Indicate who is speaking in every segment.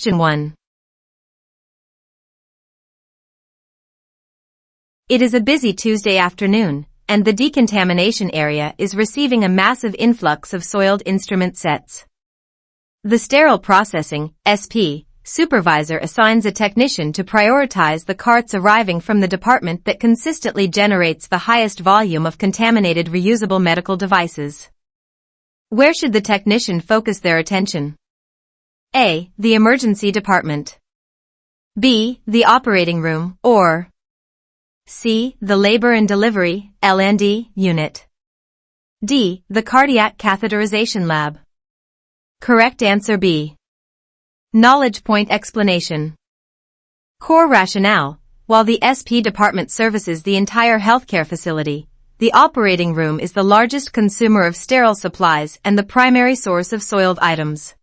Speaker 1: Question 1. It is a busy Tuesday afternoon, and the decontamination area is receiving a massive influx of soiled instrument sets. The Sterile Processing (SP) supervisor assigns a technician to prioritize the carts arriving from the department that consistently generates the highest volume of contaminated reusable medical devices. Where should the technician focus their attention? A. The emergency department. B. The operating room, or C. The labor and delivery (L&D) unit. D. The cardiac catheterization lab. Correct answer B. Knowledge point explanation. Core rationale. While the SP department services the entire healthcare facility, the operating room is the largest consumer of sterile supplies and the primary source of soiled items.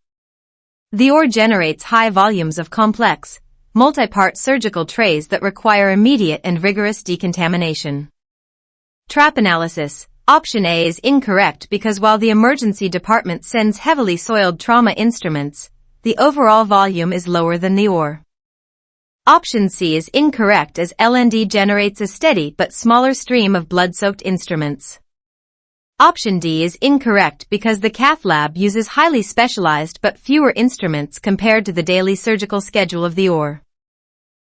Speaker 1: The OR generates high volumes of complex, multi-part surgical trays that require immediate and rigorous decontamination. Trap analysis. Option A is incorrect because while the emergency department sends heavily soiled trauma instruments, the overall volume is lower than the OR. Option C is incorrect as L&D generates a steady but smaller stream of blood-soaked instruments. Option D is incorrect because the cath lab uses highly specialized but fewer instruments compared to the daily surgical schedule of the OR.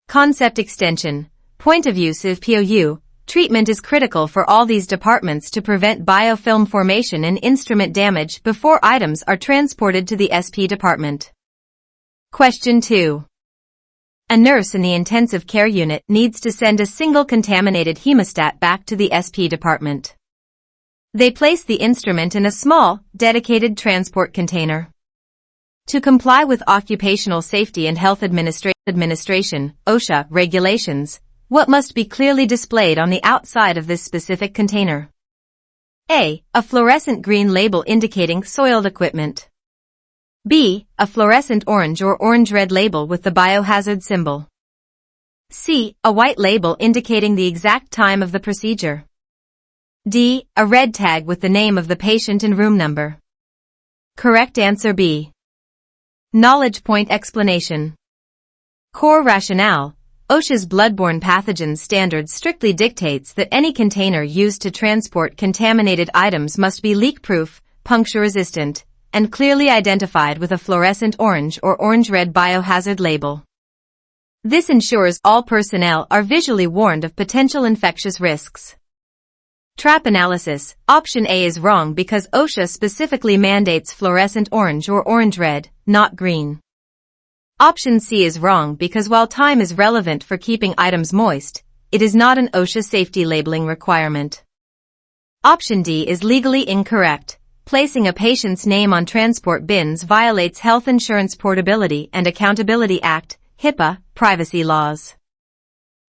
Speaker 1: Concept extension. Point of use of POU. Treatment is critical for all these departments to prevent biofilm formation and instrument damage before items are transported to the SP department. Question 2. A nurse in the intensive care unit needs to send a single contaminated hemostat back to the SP department. They place the instrument in a small, dedicated transport container. To comply with Occupational Safety and Health Administration (OSHA) regulations, what must be clearly displayed on the outside of this specific container? A. A fluorescent green label indicating soiled equipment. B. A fluorescent orange or orange-red label with the biohazard symbol. C. A white label indicating the exact time of the procedure. D. A red tag with the name of the patient and room number. Correct answer B. Knowledge point explanation. Core rationale. OSHA's bloodborne pathogens standard strictly dictates that any container used to transport contaminated items must be leak-proof, puncture-resistant, and clearly identified with a fluorescent orange or orange-red biohazard label. This ensures all personnel are visually warned of potential infectious risks. Trap analysis. Option A is wrong because OSHA specifically mandates fluorescent orange or orange-red, not green. Option C is wrong because while time is relevant for keeping items moist, it is not an OSHA safety labeling requirement. Option D is legally incorrect. Placing a patient's name on transport bins violates Health Insurance Portability and Accountability Act, HIPAA, privacy laws.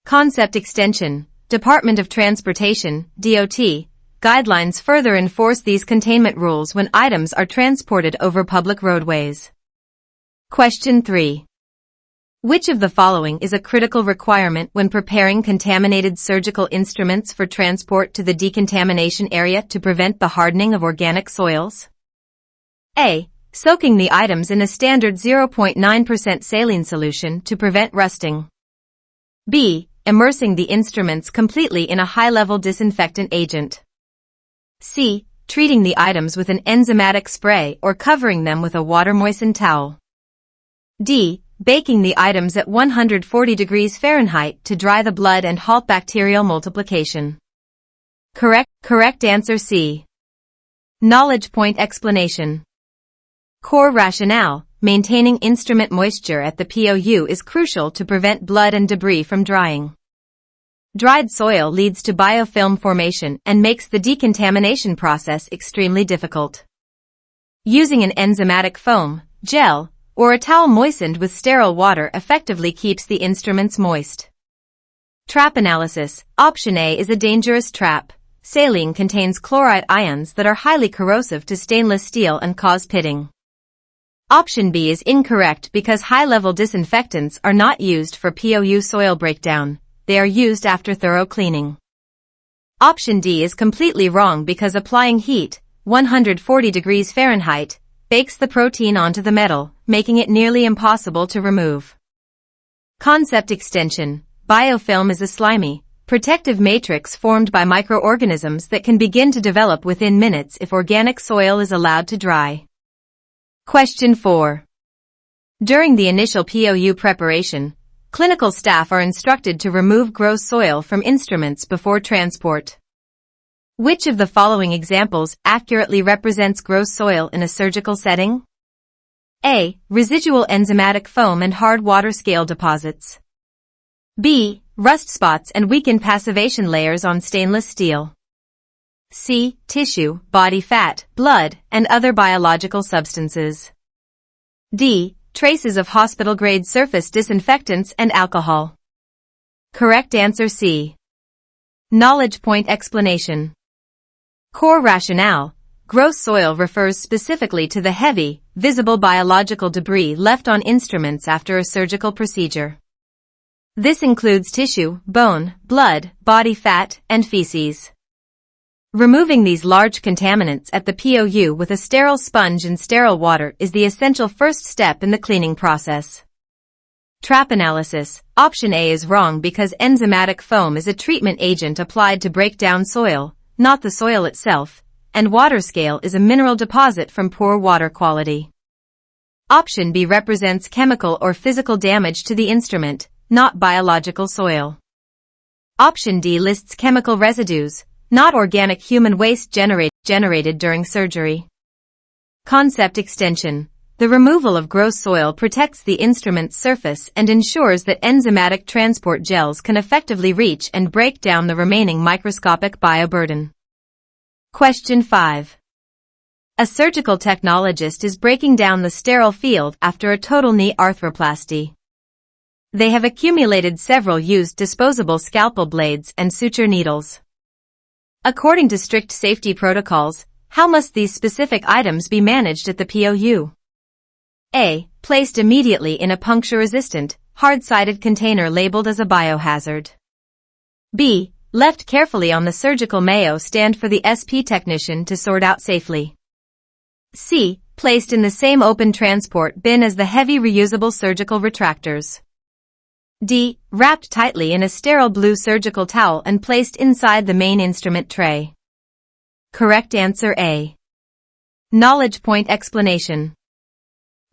Speaker 1: Concept extension. Department of Transportation, DOT, guidelines further enforce these containment rules when items are transported over public roadways. Question 3. Which of the following is a critical requirement when preparing contaminated surgical instruments for transport to the decontamination area to prevent the hardening of organic soils? A. Soaking the items in a standard 0.9% saline solution to prevent rusting. B. Immersing the instruments completely in a high-level disinfectant agent. C. Treating the items with an enzymatic spray or covering them with a water-moistened towel. D. Baking the items at 140 degrees Fahrenheit to dry the blood and halt bacterial multiplication. Correct answer C. Knowledge point explanation. Core rationale. Maintaining instrument moisture at the POU is crucial to prevent blood and debris from drying. Dried soil leads to biofilm formation and makes the decontamination process extremely difficult. Using an enzymatic foam, gel, or a towel moistened with sterile water effectively keeps the instruments moist. Trap analysis. Option A is a dangerous trap. Saline contains chloride ions that are highly corrosive to stainless steel and cause pitting. Option B is incorrect because high-level disinfectants are not used for POU soil breakdown. They are used after thorough cleaning. Option D is completely wrong because applying heat, 140 degrees Fahrenheit, bakes the protein onto the metal, making it nearly impossible to remove. Concept extension. Biofilm is a slimy, protective matrix formed by microorganisms that can begin to develop within minutes if organic soil is allowed to dry. Question 4. During the initial POU preparation, clinical staff are instructed to remove gross soil from instruments before transport. Which of the following examples accurately represents gross soil in a surgical setting? A. Residual enzymatic foam and hard water scale deposits. B. Rust spots and weakened passivation layers on stainless steel. C. Tissue, body fat, blood, and other biological substances. D. Traces of hospital-grade surface disinfectants and alcohol. Correct answer C. Knowledge point explanation. Core rationale. Gross soil refers specifically to the heavy, visible biological debris left on instruments after a surgical procedure. This includes tissue, bone, blood, body fat, and feces. Removing these large contaminants at the POU with a sterile sponge and sterile water is the essential first step in the cleaning process. Trap analysis. Option A is wrong because enzymatic foam is a treatment agent applied to break down soil, not the soil itself, and water scale is a mineral deposit from poor water quality. Option B represents chemical or physical damage to the instrument, not biological soil. Option D lists chemical residues, not organic human waste generated during surgery. Concept extension. The removal of gross soil protects the instrument's surface and ensures that enzymatic transport gels can effectively reach and break down the remaining microscopic bioburden. Question 5. A surgical technologist is breaking down the sterile field after a total knee arthroplasty. They have accumulated several used disposable scalpel blades and suture needles. According to strict safety protocols, how must these specific items be managed at the POU? A. Placed immediately in a puncture-resistant, hard-sided container labeled as a biohazard. B. Left carefully on the surgical Mayo stand for the SP technician to sort out safely. C. Placed in the same open transport bin as the heavy reusable surgical retractors. D. Wrapped tightly in a sterile blue surgical towel and placed inside the main instrument tray. Correct answer A. Knowledge point explanation.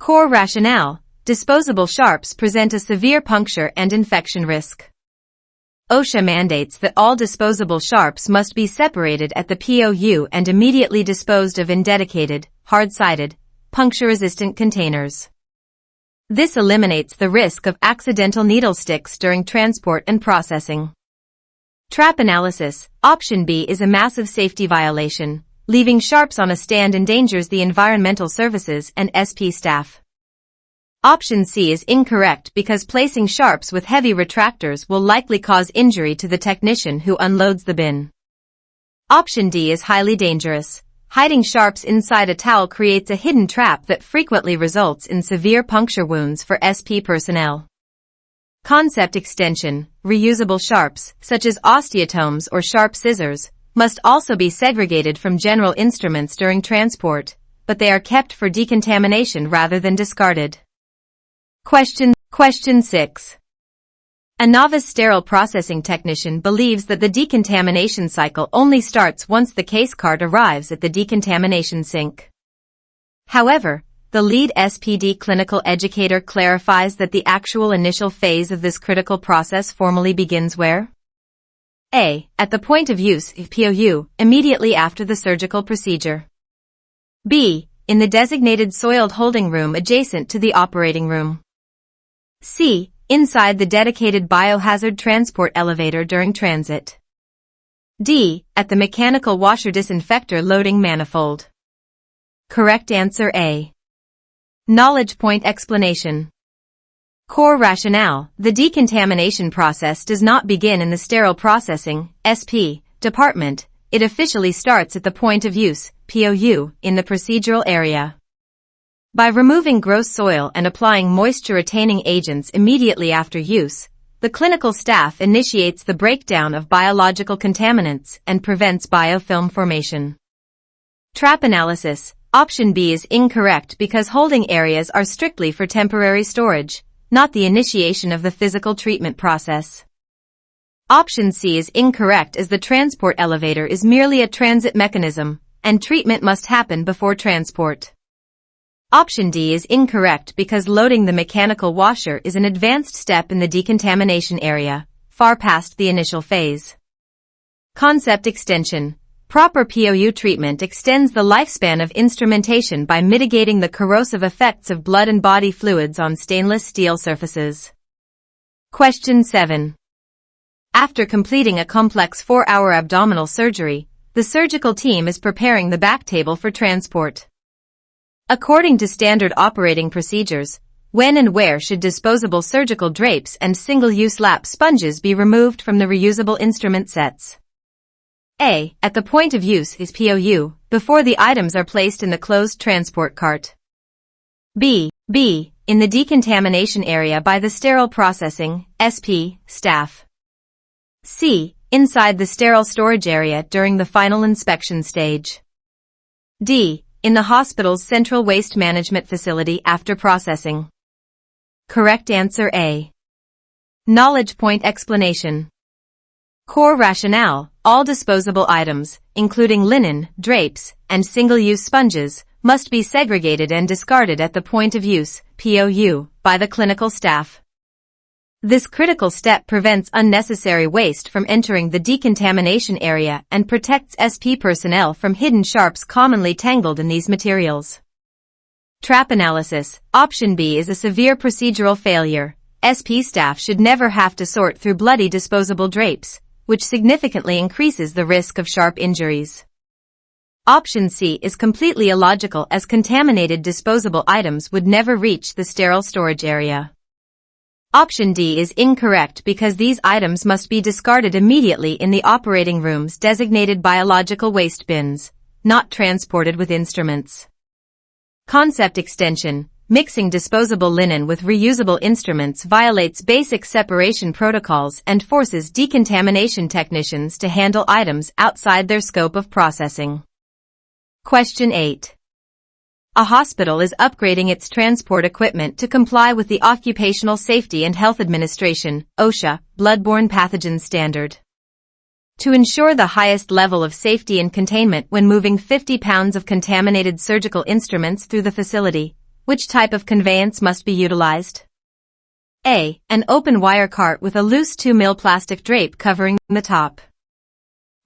Speaker 1: Core rationale. Disposable sharps present a severe puncture and infection risk. OSHA mandates that all disposable sharps must be separated at the POU and immediately disposed of in dedicated, hard-sided, puncture-resistant containers. This eliminates the risk of accidental needle sticks during transport and processing. Trap analysis. Option B is a massive safety violation. Leaving sharps on a stand endangers the environmental services and SP staff. Option C is incorrect because placing sharps with heavy retractors will likely cause injury to the technician who unloads the bin. Option D is highly dangerous. Hiding sharps inside a towel creates a hidden trap that frequently results in severe puncture wounds for SP personnel. Concept extension. Reusable sharps, such as osteotomes or sharp scissors, must also be segregated from general instruments during transport, but they are kept for decontamination rather than discarded. Question 6. A novice sterile processing technician believes that the decontamination cycle only starts once the case cart arrives at the decontamination sink. However, the lead SPD clinical educator clarifies that the actual initial phase of this critical process formally begins where? A. At the point of use, POU, immediately after the surgical procedure. B. In the designated soiled holding room adjacent to the operating room. C. Inside the dedicated biohazard transport elevator during transit. D. At the mechanical washer disinfector loading manifold. Correct answer A. Knowledge point explanation. Core rationale. The decontamination process does not begin in the sterile processing, SP, department. It officially starts at the point of use, POU, in the procedural area. By removing gross soil and applying moisture-retaining agents immediately after use, the clinical staff initiates the breakdown of biological contaminants and prevents biofilm formation. Trap analysis. Option B is incorrect because holding areas are strictly for temporary storage, not the initiation of the physical treatment process. Option C is incorrect as the transport elevator is merely a transit mechanism, and treatment must happen before transport. Option D is incorrect because loading the mechanical washer is an advanced step in the decontamination area, far past the initial phase. Concept extension. Proper POU treatment extends the lifespan of instrumentation by mitigating the corrosive effects of blood and body fluids on stainless steel surfaces. Question 7. After completing a complex 4-hour abdominal surgery, the surgical team is preparing the back table for transport. According to standard operating procedures, when and where should disposable surgical drapes and single-use lap sponges be removed from the reusable instrument sets? A. At the point of use is POU, before the items are placed in the closed transport cart. B. In the decontamination area by the sterile processing, SP, staff. C. Inside the sterile storage area during the final inspection stage. D. In the hospital's central waste management facility after processing. Correct answer A. Knowledge point explanation. Core rationale. All disposable items, including linen, drapes, and single-use sponges, must be segregated and discarded at the point of use, POU, by the clinical staff. This critical step prevents unnecessary waste from entering the decontamination area and protects SP personnel from hidden sharps commonly tangled in these materials. Trap analysis. Option B is a severe procedural failure. SP staff should never have to sort through bloody disposable drapes, which significantly increases the risk of sharp injuries. Option C is completely illogical as contaminated disposable items would never reach the sterile storage area. Option D is incorrect because these items must be discarded immediately in the operating room's designated biological waste bins, not transported with instruments. Concept extension. Mixing disposable linen with reusable instruments violates basic separation protocols and forces decontamination technicians to handle items outside their scope of processing. Question 8. A hospital is upgrading its transport equipment to comply with the Occupational Safety and Health Administration, OSHA, bloodborne pathogen standard. To ensure the highest level of safety and containment when moving 50 pounds of contaminated surgical instruments through the facility, which type of conveyance must be utilized? A. An open wire cart with a loose 2 mm plastic drape covering the top.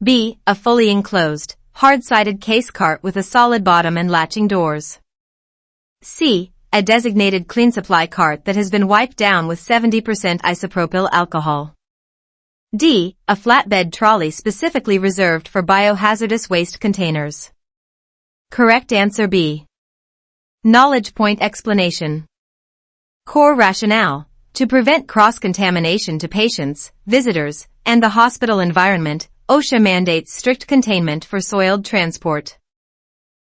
Speaker 1: B. A fully enclosed, hard-sided case cart with a solid bottom and latching doors. C. A designated clean supply cart that has been wiped down with 70% isopropyl alcohol. D. A flatbed trolley specifically reserved for biohazardous waste containers. Correct answer B. Knowledge point explanation. Core rationale. To prevent cross-contamination to patients, visitors, and the hospital environment, OSHA mandates strict containment for soiled transport.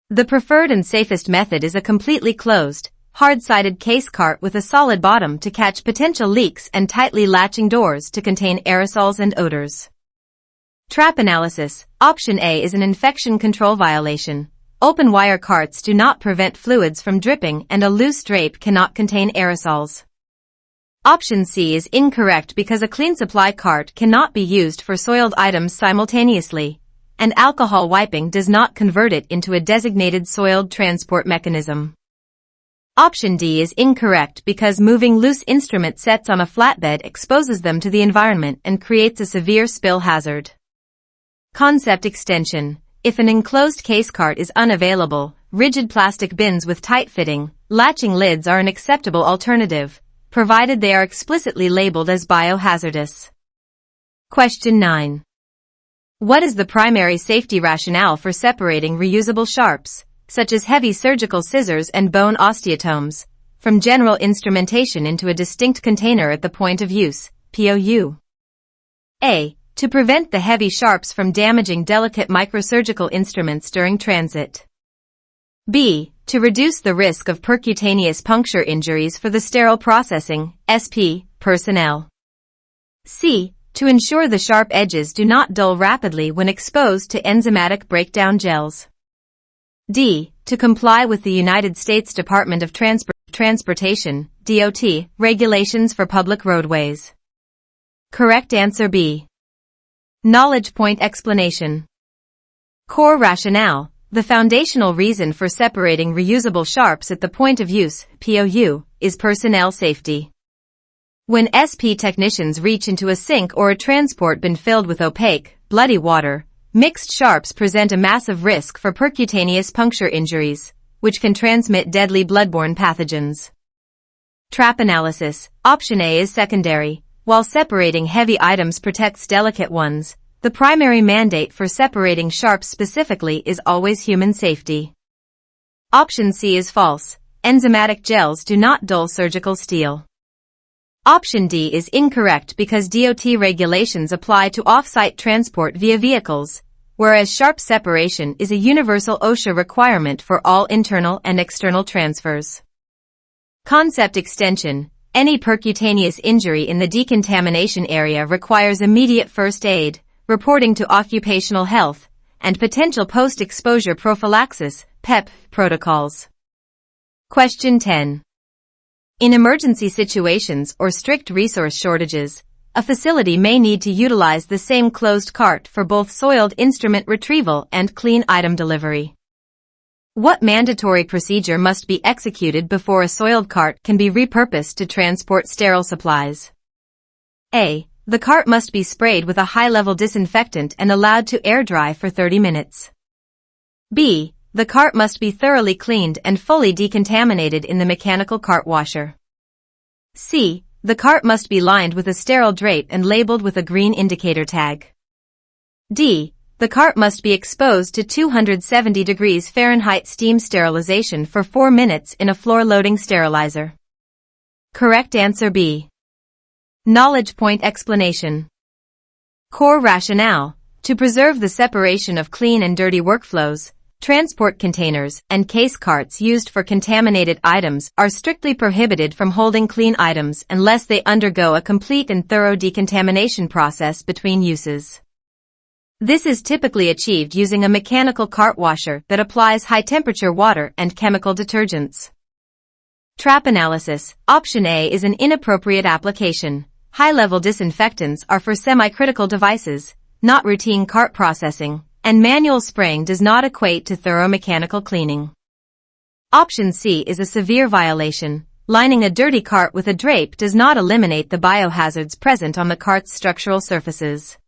Speaker 1: The preferred and safest method is a completely closed, hard-sided case cart with a solid bottom to catch potential leaks and tightly latching doors to contain aerosols and odors. Trap analysis. Option A is an infection control violation. Open wire carts do not prevent fluids from dripping and a loose drape cannot contain aerosols. Option C is incorrect because a clean supply cart cannot be used for soiled items simultaneously, and alcohol wiping does not convert it into a designated soiled transport mechanism. Option D is incorrect because moving loose instrument sets on a flatbed exposes them to the environment and creates a severe spill hazard. Concept extension. If an enclosed case cart is unavailable, rigid plastic bins with tight-fitting, latching lids are an acceptable alternative, provided they are explicitly labeled as biohazardous. Question 9. What is the primary safety rationale for separating reusable sharps, such as heavy surgical scissors and bone osteotomes, from general instrumentation into a distinct container at the point of use, POU? A. To prevent the heavy sharps from damaging delicate microsurgical instruments during transit. B. To reduce the risk of percutaneous puncture injuries for the sterile processing, SP, personnel. C. To ensure the sharp edges do not dull rapidly when exposed to enzymatic breakdown gels. D. to comply with the United States Department of Transportation, DOT, regulations for public roadways. Correct answer B. Knowledge point explanation. Core rationale. The foundational reason for separating reusable sharps at the point of use, POU, is personnel safety. When SP technicians reach into a sink or a transport bin filled with opaque, bloody water, mixed sharps present a massive risk for percutaneous puncture injuries, which can transmit deadly bloodborne pathogens. Trap analysis. Option A is secondary. While separating heavy items protects delicate ones, the primary mandate for separating sharps specifically is always human safety. Option C is false. Enzymatic gels do not dull surgical steel. Option D is incorrect because DOT regulations apply to off-site transport via vehicles, whereas sharp separation is a universal OSHA requirement for all internal and external transfers. Concept extension. Any percutaneous injury in the decontamination area requires immediate first aid, reporting to occupational health, and potential post-exposure prophylaxis, PEP, protocols. Question 10. In emergency situations or strict resource shortages, a facility may need to utilize the same closed cart for both soiled instrument retrieval and clean item delivery. What mandatory procedure must be executed before a soiled cart can be repurposed to transport sterile supplies? A. The cart must be sprayed with a high-level disinfectant and allowed to air dry for 30 minutes. B. The cart must be thoroughly cleaned and fully decontaminated in the mechanical cart washer. C. The cart must be lined with a sterile drape and labeled with a green indicator tag. D. The cart must be exposed to 270 degrees Fahrenheit steam sterilization for 4 minutes in a floor-loading sterilizer. Correct answer B. Knowledge point explanation. Core rationale. To preserve the separation of clean and dirty workflows, transport containers and case carts used for contaminated items are strictly prohibited from holding clean items unless they undergo a complete and thorough decontamination process between uses. This is typically achieved using a mechanical cart washer that applies high-temperature water and chemical detergents. Trap analysis. Option A is an inappropriate application. High-level disinfectants are for semi-critical devices, not routine cart processing, and manual spraying does not equate to thorough mechanical cleaning. Option C is a severe violation. Lining a dirty cart with a drape does not eliminate the biohazards present on the cart's structural surfaces.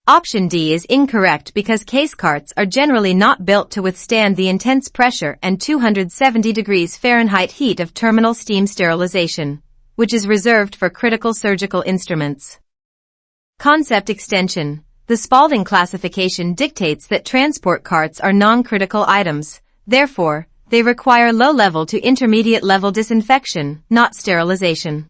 Speaker 1: Option D is incorrect because case carts are generally not built to withstand the intense pressure and 270 degrees Fahrenheit heat of terminal steam sterilization, which is reserved for critical surgical instruments. Concept extension. The Spaulding classification dictates that transport carts are non-critical items, therefore, they require low-level to intermediate-level disinfection, not sterilization.